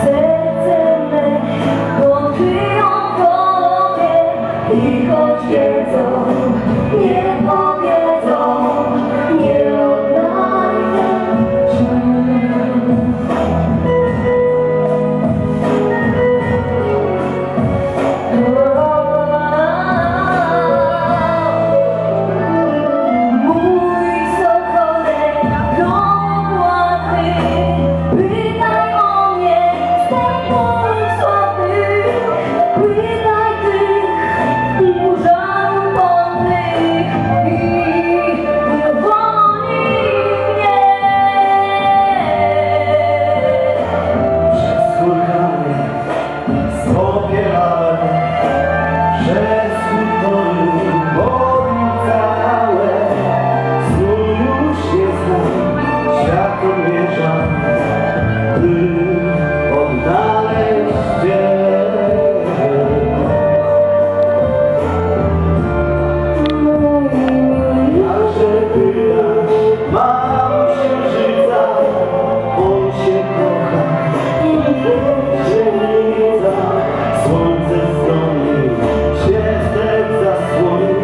Serce me pokryją tobie i choć wiedzą, nie powiedzą, nie odnajdę cię. Mój sokole dokładny, pytaj o mnie z temporów słabych, pytaj tych murzan wodnych i uwolnij mnie. Przez huragany spopiewałem, przez hutory moim całe. Snu już nie znam, światło mierzam, by odnaleźć cię. Także pytasz, mam księżyca, on się kocha. Księżyca, słońce stoi, świetlek zasłoni,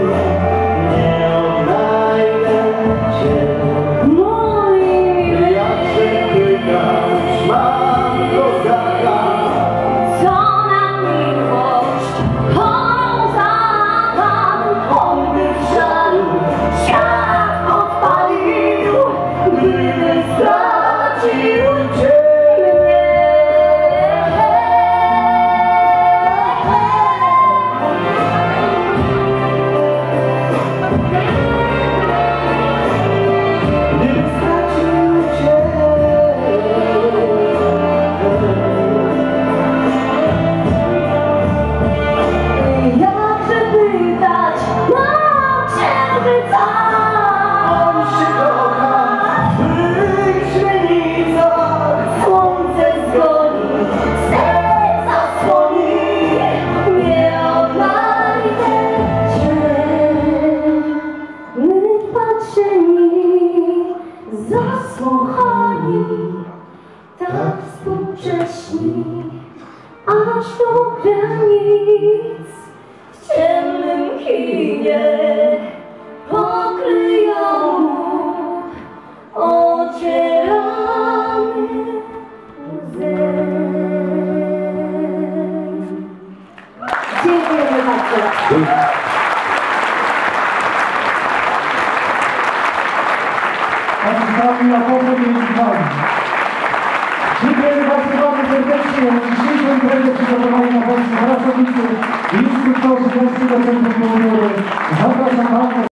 nie odnajdę cię. Jakże pytasz, mam kozaka, Co na miłość, chorą zapadł, on by w żalu świat podpalił, gdyby stracił cię. gdybym stracił cię. Jakże pytać, mam księżyca. On się kocha, by źrenica, Słońce zgoni, wstyd zasłoni, nie odnajdę cię. My patrzeni, zasłuchani, tak współcześni, aż do granic w ciemnym kinie pokryjomu ocieramy łzy. Dziękujemy bardzo. Pani Jakobu między wami. Dziękujemy bardzo serdecznie. Dzisiejszą imprezę przygotowali na Polsce pracownicy i instruktorzy Gdańskiego Centrum Kultury. Zapraszam bardzo.